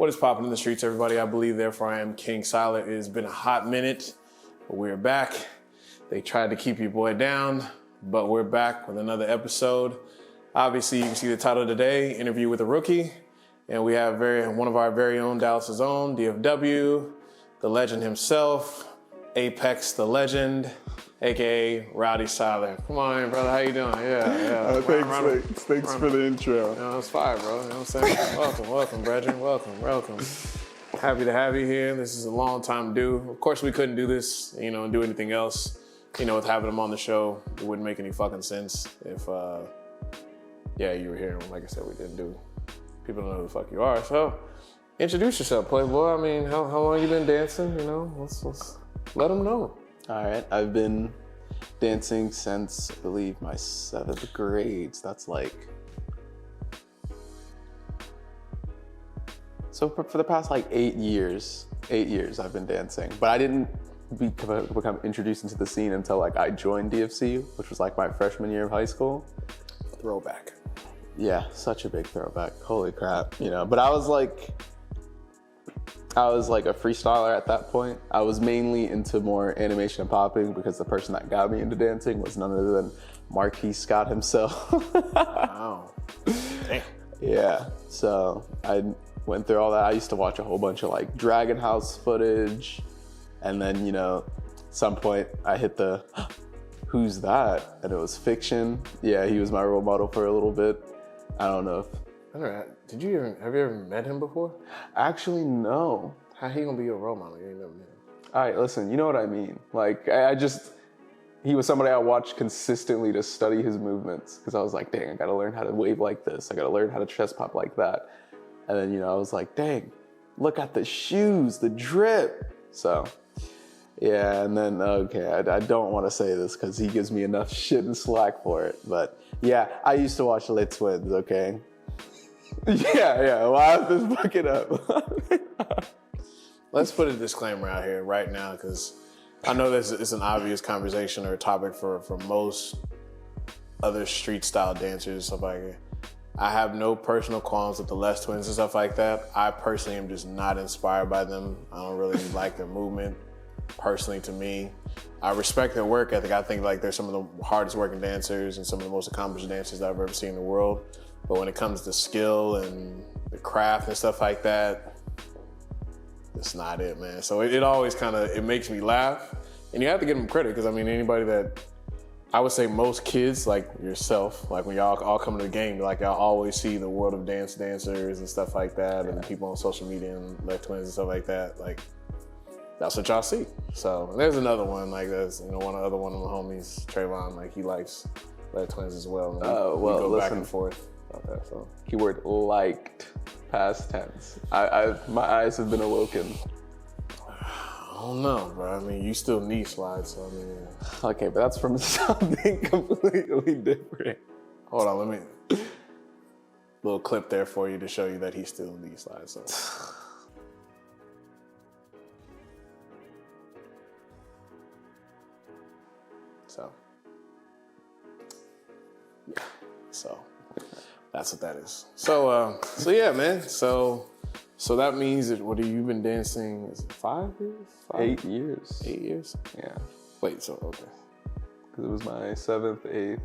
What is popping in the streets, everybody? I believe, therefore I am King Sylartv. It has been a hot minute, but we're back. They tried to keep your boy down, but we're back with another episode. Obviously, you can see the title today, Interview with a Rookie. And we have one of our very own Dallas's own, DFW, the legend himself, Apex the Legend, AKA Rowdy Sylartv. Come on in, brother. How you doing? Yeah. Thanks for the intro. No, it's fire, bro. You know what I'm saying? welcome, brethren. Welcome. Happy to have you here. This is a long time due. Of course, we couldn't do this, and do anything else, with having him on the show. It wouldn't make any fucking sense if, you were here. Like I said, we didn't do. People don't know who the fuck you are. So, introduce yourself, Playboy. I mean, how long you been dancing? Let's let them know. All right, I've been dancing since, I believe, my 7th grade. So that's like, so for the past 8 years I've been dancing. But I didn't become introduced into the scene until I joined DFC, which was my freshman year of high school. Throwback. Yeah, such a big throwback. Holy crap, But I was a freestyler at that point. I was mainly into more animation and popping because the person that got me into dancing was none other than Marquis Scott himself. Wow. Damn. Yeah, so I went through all that. I used to watch a whole bunch of Dragon House footage. And then, at some point I hit the, who's that? And it was Fiction. Yeah, he was my role model for a little bit. I don't know if, have you ever met him before? Actually, no. How he gonna be your role model? You ain't never met him. All right, listen, you know what I mean. He was somebody I watched consistently to study his movements because I was like, dang, I gotta learn how to wave like this. I gotta learn how to chest pop like that. And then, I was like, dang, look at the shoes, the drip. So, yeah, and then, okay, I don't want to say this because he gives me enough shit and slack for it. But yeah, I used to watch Les Twins, okay? Yeah, well, I have to fuck it up. Let's put a disclaimer out here right now because I know this is an obvious conversation or a topic for most other street style dancers and stuff like that. I have no personal qualms with the Les Twins and stuff like that. I personally am just not inspired by them. I don't really like their movement, personally to me. I respect their work ethic. I think they're some of the hardest working dancers and some of the most accomplished dancers that I've ever seen in the world. But when it comes to skill and the craft and stuff like that, it's not it, man. So it always it makes me laugh. And you have to give them credit because anybody that, I would say most kids like yourself, when y'all all come to the game, y'all always see the world of dancers and stuff like that, and people on social media and Les Twins and stuff like that. That's what y'all see. So there's another one that's one of my homies, Trayvon, he likes Les Twins as well. And we go back and forth about that. So keyword liked, past tense. My eyes have been awoken. I don't know, bro. You still knee slide, so Okay, but that's from something completely different. Hold on, let me. Little clip there for you to show you that he still knee slides. So that's what that is. So yeah, man. So that means that what have you been dancing? Is it 5 years? 8 years. 8 years? Yeah. Wait, so okay. Because it was my 7th, 8th,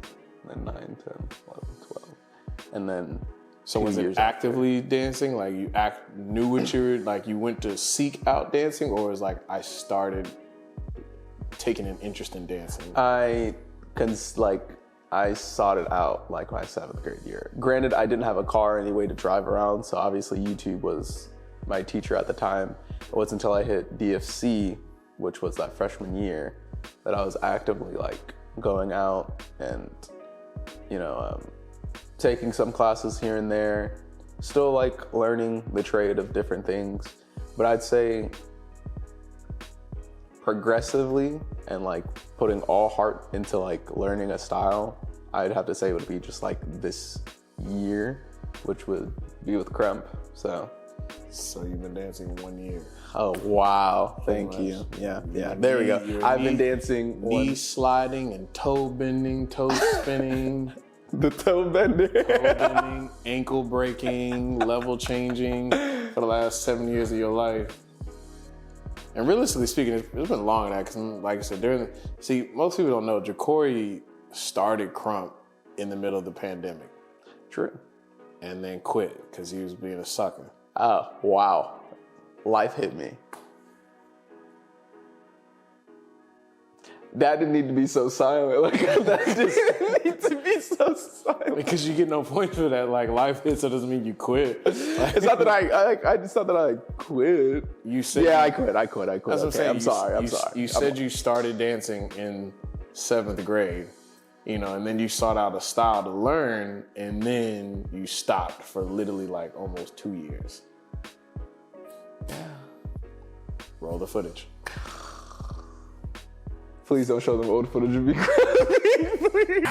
then 9, 10, 11, 12. And then so was it actively dancing? You knew what you were, you went to seek out dancing, or was I started taking an interest in dancing? I sought it out my 7th grade year. Granted, I didn't have a car or any way to drive around, so obviously YouTube was my teacher at the time. It wasn't until I hit DFC, which was that freshman year, that I was actively going out and, taking some classes here and there, still learning the trade of different things. But I'd say progressively and putting all heart into learning a style, I'd have to say it would be just this year, which would be with Krump. So you've been dancing 1 year. Oh wow, thank you. Yeah, there we go. I've been dancing knee sliding and toe bending, toe spinning. The toe bender. Toe bending, ankle breaking, level changing for the last 7 years of your life. And realistically speaking, it's been longer than that, because like I said, most people don't know, Jacory started Krump in the middle of the pandemic. True. And then quit because he was being a sucker. Oh, wow. Life hit me. That didn't need to be so silent. Like, that didn't need to be so silent. Because you get no point for that. Like, life hits, so doesn't mean you quit. Like, it's not that it's not that I quit. You said I quit. That's what I'm saying. I'm sorry. You said you started dancing in 7th grade, you know, and then you sought out a style to learn, and then you stopped for literally like almost 2 years. Yeah. Roll the footage. Please don't show them old footage of me. Please.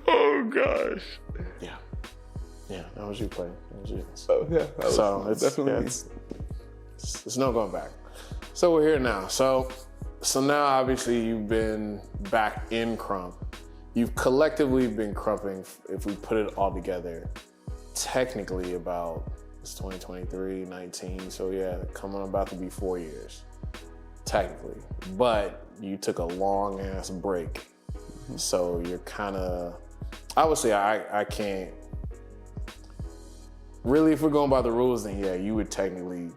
Oh gosh. Yeah, that was you playing. Oh yeah. So it's definitely it's no going back. So we're here now. So now obviously you've been back in Krump. You've collectively been Krumping, if we put it all together, technically about, it's 2023, 19. So yeah, coming about to be 4 years, technically. But you took a long ass break. So you're kind of, I would say I can't, really, if we're going by the rules, then yeah, you would technically,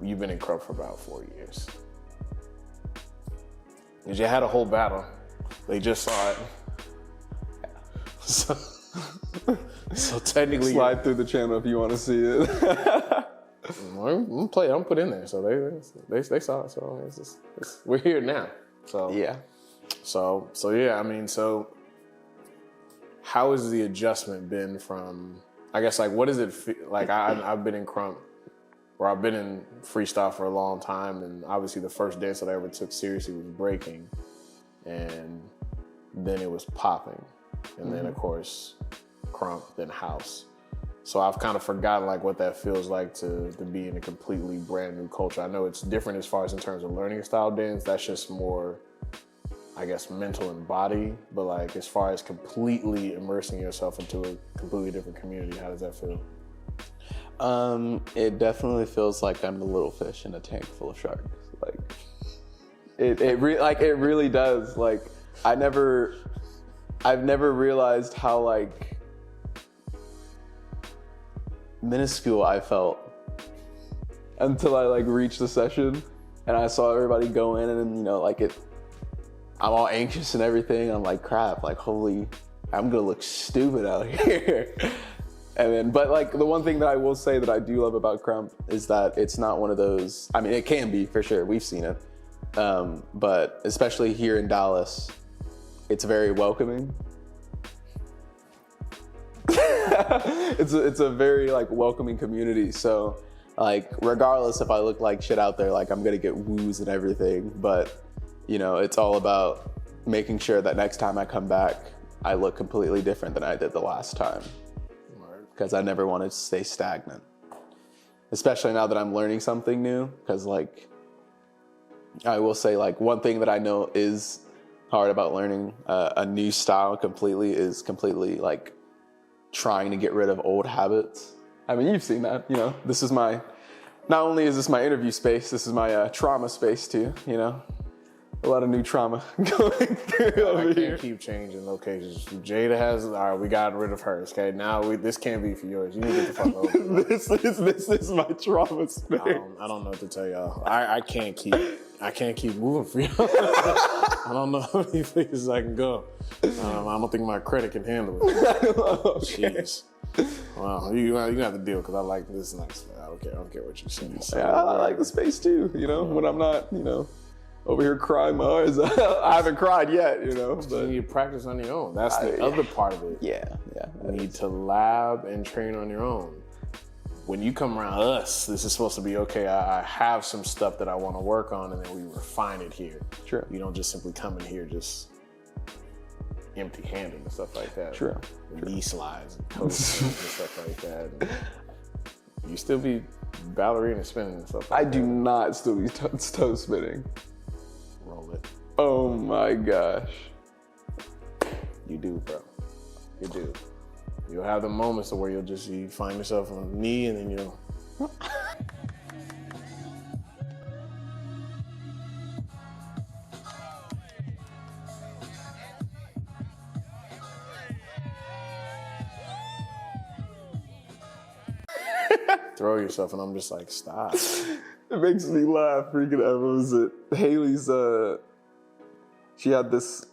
you've been in Krump for about 4 years. Because you had a whole battle. They just saw it. So technically, slide through the channel if you want to see it. I'm gonna play it. I'm put in there. So they saw it. So we're here now. So yeah. So yeah. I mean, so how has the adjustment been from? I guess like what does it feel like? I've been in Krump, or I've been in freestyle for a long time, and obviously the first dance that I ever took seriously was breaking, and then it was popping, and then of course Krump, then house. So I've kind of forgotten like what that feels like to be in a completely brand new culture. I know it's different as far as in terms of learning a style dance. That's just more, I guess, mental and body. But like as far as completely immersing yourself into a completely different community, how does that feel? It definitely feels like I'm the little fish in a tank full of sharks. Like it really does. Like I've never realized how like minuscule I felt until I like reached the session and I saw everybody go in, and you know, like I'm all anxious and everything. I'm like, crap, like holy, I'm gonna look stupid out here. And then, but like the one thing that I will say that I do love about Krump is that it's not one of those, I mean, it can be for sure, we've seen it. But especially here in Dallas, it's very welcoming. It's a very like welcoming community. So like regardless if I look like shit out there, like I'm gonna get woos and everything, but you know, it's all about making sure that next time I come back, I look completely different than I did the last time. Because I never want to stay stagnant. Especially now that I'm learning something new, because like I will say like one thing that I know is hard about learning a new style completely is completely like trying to get rid of old habits. I mean, you've seen that, you know, this is not only is this my interview space, this is my trauma space too, you know. A lot of new trauma going through over here. I can't keep changing locations. Jada has, all right, we got rid of hers, okay? Now this can't be for yours. You need to get the fuck over. This is my trauma space. I don't know what to tell y'all. I can't keep moving for y'all. I don't know how many places I can go. I don't think my credit can handle it. Okay. Jeez. Well, you have to deal, because I like this nice. I don't care what you say. Yeah, I like the space too, you know, when I'm not, you know, over here crying my eyes out. I haven't cried yet, you know. You But need to practice on your own. That's the other part of it. yeah. You need to lab and train on your own. When you come around us, this is supposed to be, okay, I have some stuff that I want to work on, and then we refine it here. True. You don't just simply come in here just empty-handed and stuff like that. True. Knee slides and toe spins and stuff like that. And you still be ballerina spinning and stuff like that. I do not still be toe spinning. Roll it. Oh my gosh. You do, bro. You do. You'll have the moments where you find yourself on a knee and then you'll. Throw yourself, and I'm just like, stop. It makes me laugh. Freaking out. What was it? Haley's, she had this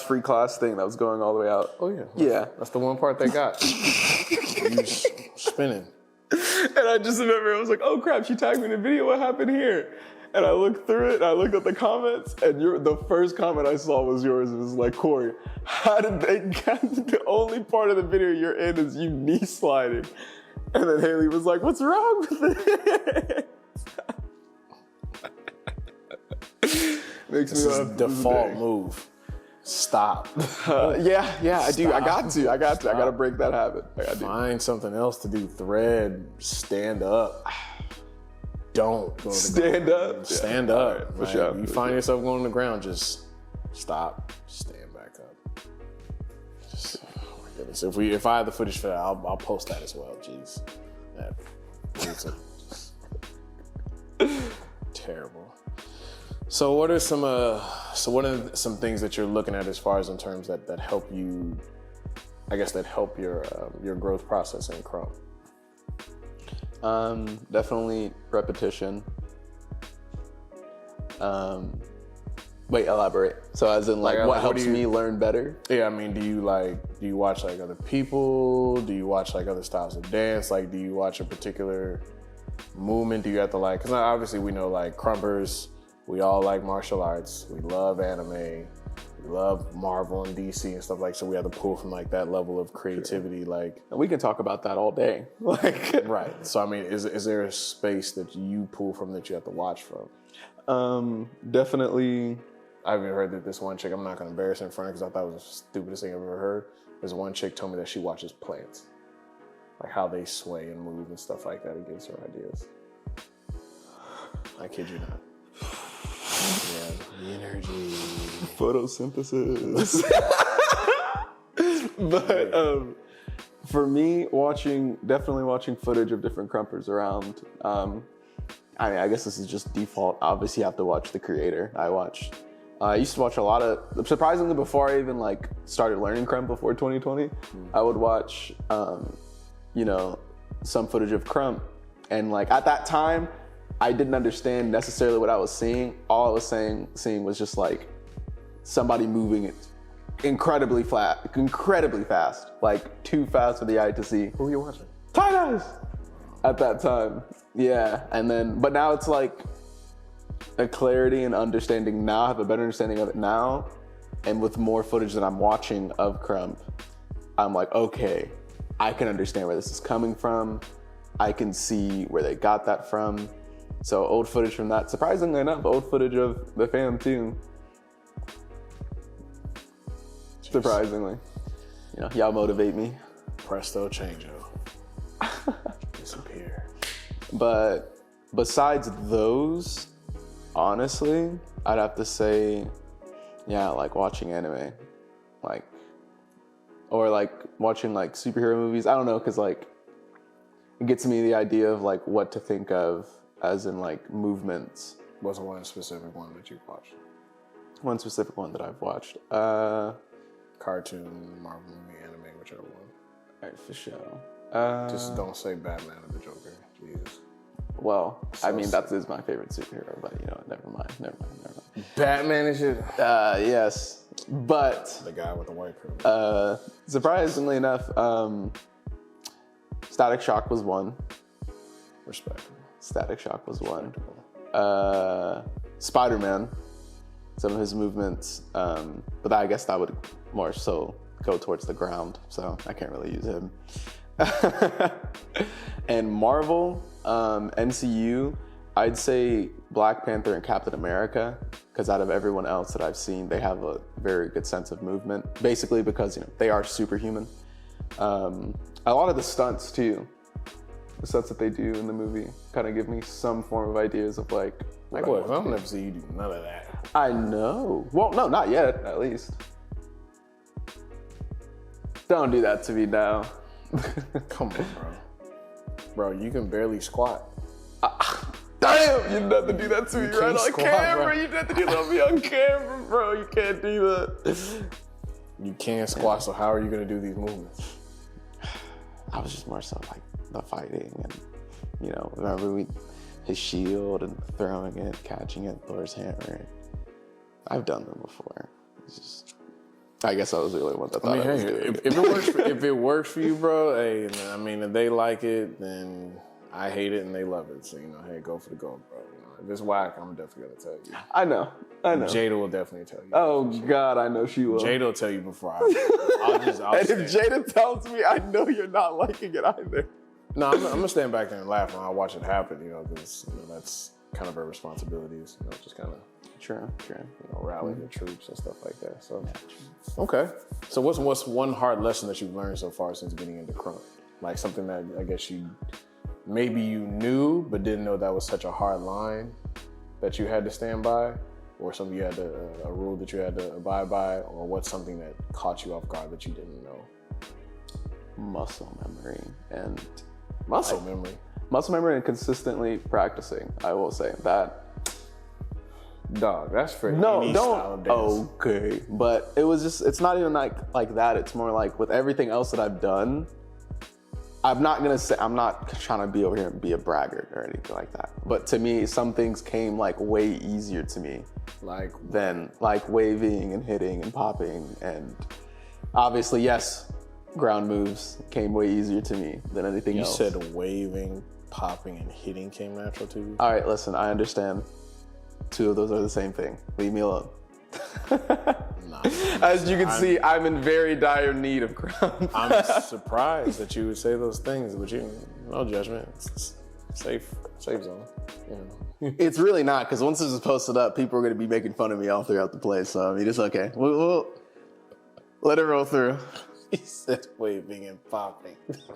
free class thing that was going all the way out. Oh, yeah. Yeah. That's the one part they got. You spinning. And I just remember, I was like, oh crap, she tagged me in a video, what happened here? And I looked through it, and I looked at the comments, and the first comment I saw was yours. It was like, Corey, how did they get the only part of the video you're in is you knee sliding? And then Haley was like, what's wrong with it? Makes This me is laugh. default move. Stop. Yeah, I do. I got to. I got to break that habit. Find something else to do. Thread. Stand up. Don't go to the Stand ground. up? Stand Yeah. up. All right, for Like, sure. You find yourself going to the ground, just stop. Stand back up. Just, oh my goodness. If I have the footage for that, I'll post that as well. Jeez. It's terrible. So what are some things that you're looking at as far as in terms that help you, I guess, that help your growth process in Krump? Definitely repetition. Wait, elaborate. So as in like what helps me learn better? Yeah, I mean, do you watch like other people? Do you watch like other styles of dance? Like, do you watch a particular movement? Do you have to like, because obviously we know like Krumpers, we all like martial arts. We love anime. We love Marvel and DC and stuff like, so we have to pull from like that level of creativity. Sure. Like, and we can talk about that all day. Like, right. So I mean, is there a space that you pull from that you have to watch from? Definitely. I've even heard that this one chick, I'm not gonna embarrass her in front because I thought it was the stupidest thing I've ever heard. This one chick told me that she watches plants, like how they sway and move and stuff like that. It gives her ideas. I kid you not. Yeah, the energy. Photosynthesis. But for me, definitely watching footage of different Krumpers around. I mean, I guess this is just default. Obviously, you have to watch the creator. I used to watch a lot of, surprisingly, before I even like started learning Krump before 2020, I would watch, some footage of Krump. And like at that time, I didn't understand necessarily what I was seeing. All I was seeing was just like somebody moving it incredibly fast, like too fast for the eye to see. Who are you watching? Tight Eyes! At that time, yeah. But now it's like a clarity and understanding now. I have a better understanding of it now. And with more footage that I'm watching of Krump, I'm like, okay, I can understand where this is coming from. I can see where they got that from. So old footage from that, surprisingly enough, old footage of the fam too. Surprisingly. Y'all motivate me. Presto changeo. Disappear. But besides those, honestly, I'd have to say, yeah, like watching anime. Or like watching like superhero movies. I don't know, because like it gets me the idea of like what to think of as in like movements. What's one specific one that you've watched? One specific one that I've watched. Cartoon, Marvel movie, anime, whichever one. All right, for sure. Just don't say Batman or the Joker. Jesus. Well, I mean, that is my favorite superhero, but never mind. Batman is your... yes, but... The guy with the white privilege. Surprisingly enough, Static Shock was one. Respectable. Static Shock was one. Spider-Man, some of his movements, but I guess that would more so go towards the ground, so I can't really use him. And Marvel, MCU, I'd say Black Panther and Captain America, because out of everyone else that I've seen, they have a very good sense of movement, basically because they are superhuman. A lot of the stunts too, the stunts that they do in the movie kind of give me some form of ideas of like what I don't ever see you do none of that. I know. Well, no, not yet, at least. Don't do that to me now. Come on, bro. Bro, you can barely squat. Damn, you didn't have to do that to me right on squat, camera. bro. You didn't have to do that to me on camera, bro. You can't do that. You can't squat, so how are you gonna do these movements? I was just more so like the fighting and, remember his shield and throwing it, catching it, Thor's hammer. I've done them before. It's just, I guess I was the only one that thought I was doing it. If it works for you, bro, hey, I mean, if they like it, then I hate it and they love it. So, hey, go for the gold, bro. If it's whack, I'm definitely gonna tell you. I know. Jada will definitely tell you. Oh God, I know she will. Jada will tell you before I'll and if Jada tells me, I know you're not liking it either. No, I'm gonna stand back there and laugh when I watch it happen, because that's kind of her responsibilities, just kind of True. rally the troops and stuff like that. So, okay. So what's one hard lesson that you've learned so far since getting into Krump? Like something that I guess maybe you knew but didn't know that was such a hard line that you had to stand by, or something you had to a rule that you had to abide by, or what's something that caught you off guard that you didn't know? Muscle memory and muscle memory and consistently practicing. I will say that. Dog, that's for any don't. style of dance. Okay, but it's not even like that. It's more like with everything else that I've done. I'm not trying to be over here and be a braggart or anything like that. But to me, some things came like way easier to me. Than waving and hitting and popping. And obviously, yes, ground moves came way easier to me than anything else. You said waving, popping, and hitting came natural to you? All right, listen, I understand. Two of those are the same thing. Leave me alone. As you can see, I'm in very dire need of Krump. I'm surprised that you would say those things, but no judgment. It's safe zone. It's really not, because once this is posted up, people are going to be making fun of me all throughout the place. So I mean, it's okay. We'll let it roll through. He said waving and popping. It's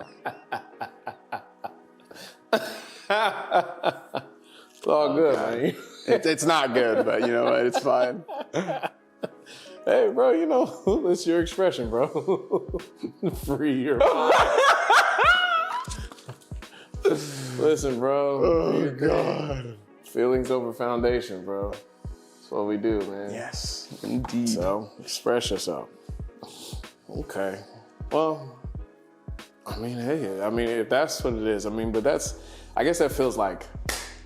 all good, man. It's not good, but you know what? It's fine. Hey, bro, it's your expression, bro. Free your mind. Listen, bro. Oh, God. Feelings over foundation, bro. That's what we do, man. Yes, indeed. So, express yourself. Okay. Well, if that's what it is, but I guess that feels like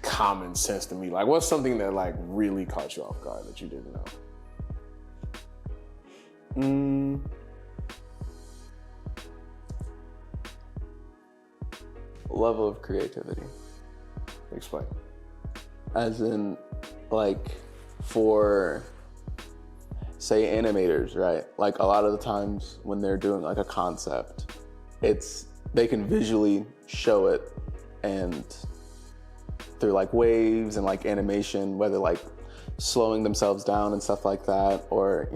common sense to me. Like, what's something that really caught you off guard that you didn't know? Level of creativity. Explain. As in, for, say, animators, right? Like, a lot of the times when they're doing, a concept, they can visually show it, and through, waves and, animation, whether, slowing themselves down and stuff like that, or,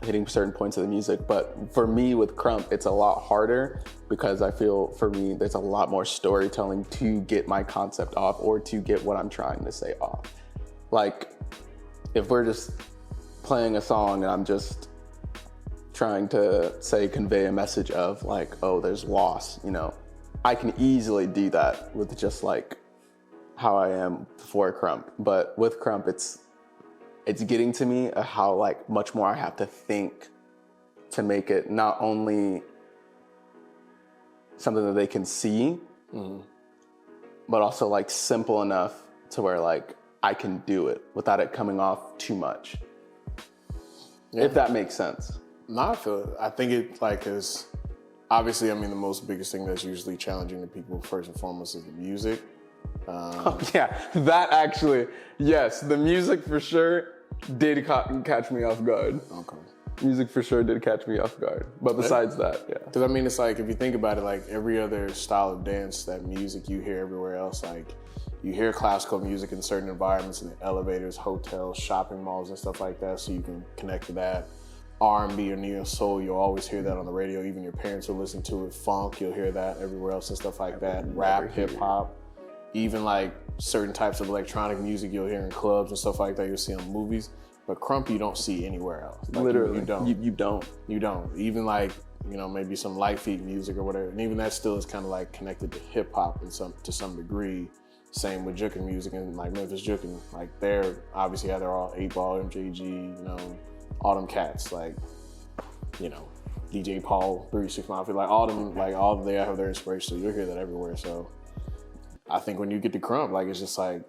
hitting certain points of the music. But for me with Krump, it's a lot harder because I feel for me, there's a lot more storytelling to get my concept off or to get what I'm trying to say off. If we're just playing a song and I'm just trying to convey a message of oh, there's loss, I can easily do that with just how I am before Krump. But with Krump, it's getting to me how much more I have to think to make it not only something that they can see, but also simple enough to where I can do it without it coming off too much. Yeah. If that makes sense. No, I think it is obviously, the biggest thing that's usually challenging to people first and foremost is the music. Yeah, that actually, yes, the music for sure did catch me off guard. Okay. Music for sure did catch me off guard. But besides that, yeah. Because I mean, it's like, if you think about it, like every other style of dance, that music you hear everywhere else, like you hear classical music in certain environments, in the elevators, hotels, shopping malls, and stuff like that, so you can connect to that. R&B or neo soul, you'll always hear that on the radio. Even your parents will listen to it. Funk, you'll hear that everywhere else and stuff like that. Rap, hip hop, even like certain types of electronic music you'll hear in clubs and stuff like that. You'll see on movies. But Krump you don't see anywhere else. Like, literally, you don't. You don't. Even like, you know, maybe some light feet music or whatever, and even that still is kind of like connected to hip hop to some degree. Same with Jukin music and like Memphis Jukin. Like they're obviously they're all 8-Ball, MJG, you know, all them cats. Like, you know, DJ Paul, 36 Mafia, like all them, like all they have their inspiration. So you'll hear that everywhere. So I think when you get to Krump, like it's just like.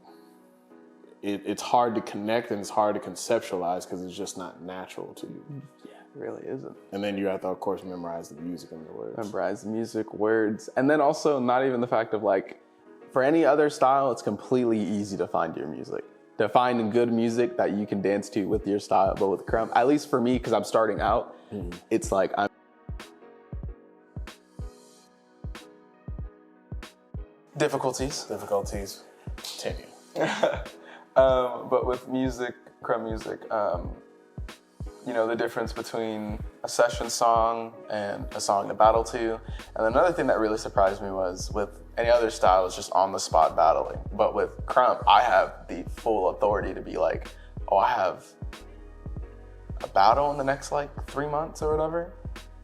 It's hard to connect and it's hard to conceptualize because it's just not natural to you. Yeah, it really isn't. And then you have to, of course, memorize the music and the words. Memorize the music, words. And then also not even the fact of like, for any other style, it's completely easy to find your music. To find good music that you can dance to with your style. But with Krump, at least for me, because I'm starting out, it's like Difficulties. Continue. But with music, Krump music, you know, the difference between a session song and a song to battle to. And another thing that really surprised me was with any other style, it's just on the spot battling. But with Krump, I have the full authority to be like, oh, I have a battle in the next like 3 months or whatever.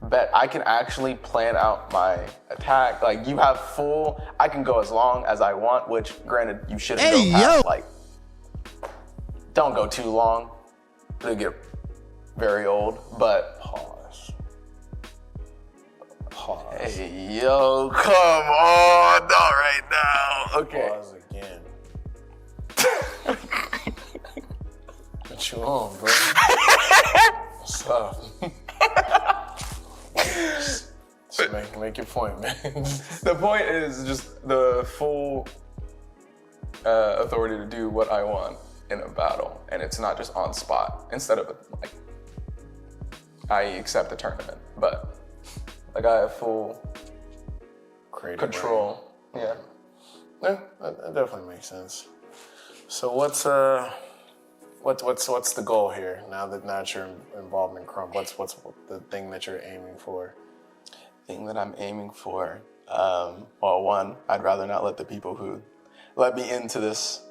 Bet I can actually plan out my attack. Like you have full, I can go as long as I want, which granted you shouldn't go past like, don't go too long. It'll get very old, but Pause. Hey, yo, come on, not right now. Okay. Pause again. What you on, bro? What's up? Just make your point, man. The point is just the full authority to do what I want in a battle, and it's not just on spot. Instead of like, I accept the tournament, but like I have full Creative control. Yeah, that definitely makes sense. So what's the goal here now that you're involved in Krump? What's the thing that you're aiming for? Thing that I'm aiming for, well, one, I'd rather not let the people who let me into this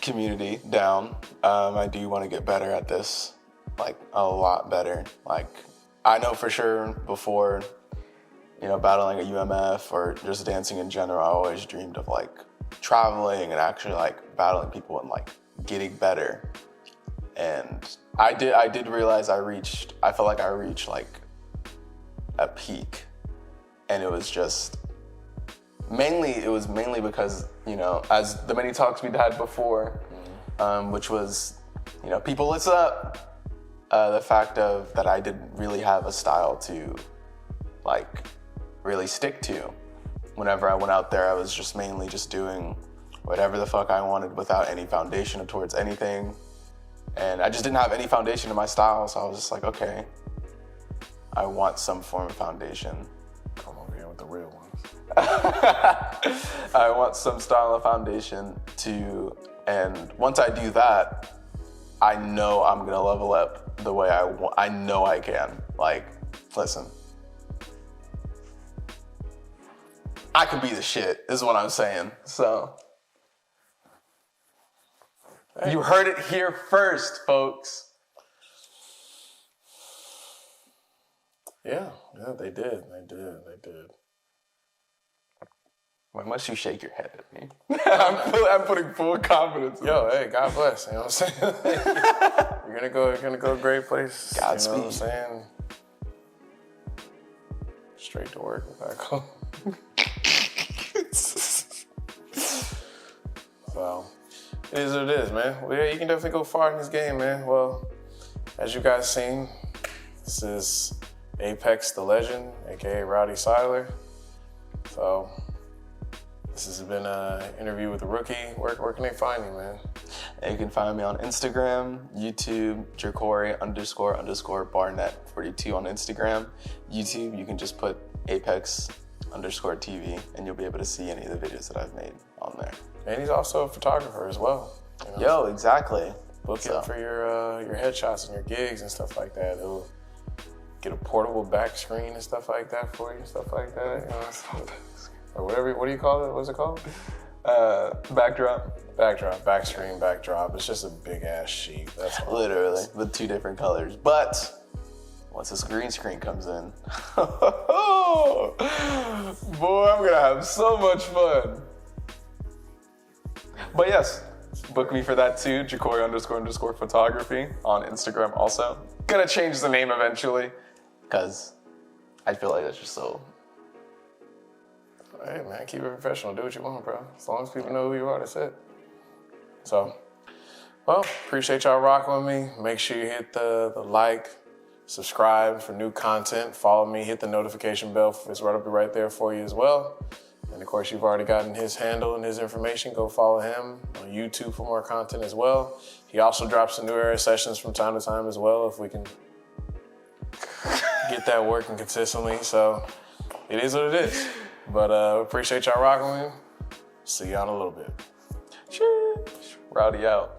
community down. I do want to get better at this, like a lot better. Like I know for sure before, you know, battling at UMF or just dancing in general, I always dreamed of like traveling and actually like battling people and like getting better. And I did realize I felt like I reached like a peak, and it was mainly because, you know, as the many talks we'd had before, which was, you know, people listen up, the fact of that I didn't really have a style to like really stick to. Whenever I went out there, I was just mainly just doing whatever the fuck I wanted without any foundation towards anything. And I just didn't have any foundation in my style, so I was just like, okay, I want some form of foundation. Come over here with the real ones. I want some style of foundation and once I do that, I know I'm gonna level up the way I want. I know I can. Like, listen, I can be the shit, is what I'm saying. So, you heard it here first, folks. Yeah, they did. Why must you shake your head at me? I'm putting full confidence in Yo, this. hey, God bless. You know what I'm saying? You're gonna go a great place. Godspeed. You know what I'm saying? Straight to work and back home. So, it is what it is, man. Well, yeah, you can definitely go far in this game, man. Well, as you guys seen, this is Apex the Legend, aka Rowdy Sylar. So, This has been an interview with the rookie. Where can they find you, man? And you can find me on Instagram, YouTube, Jacory__Barnett42 on Instagram. YouTube, you can just put Apex_TV and you'll be able to see any of the videos that I've made on there. And he's also a photographer as well. You know? Yo, exactly. Book him for your headshots and your gigs and stuff like that. He'll get a portable back screen and stuff like that for you and stuff like that. You know? Or whatever, what do you call it? What's it called? Backdrop. Back screen, backdrop. It's just a big ass sheet. That's all. Literally, with 2 different colors. But once this green screen comes in, boy, I'm gonna have so much fun. But yes, book me for that too, Jacory__photography on Instagram also. Gonna change the name eventually, because I feel like that's just so. Hey man, keep it professional. Do what you want, bro. As long as people know who you are, that's it. So, well, appreciate y'all rocking with me. Make sure you hit the like, subscribe for new content. Follow me, hit the notification bell. It's right there for you as well. And of course, you've already gotten his handle and his information. Go follow him on YouTube for more content as well. He also drops some new era sessions from time to time as well, if we can get that working consistently. So it is what it is. But appreciate y'all rocking with me. See y'all in a little bit. Rowdy out.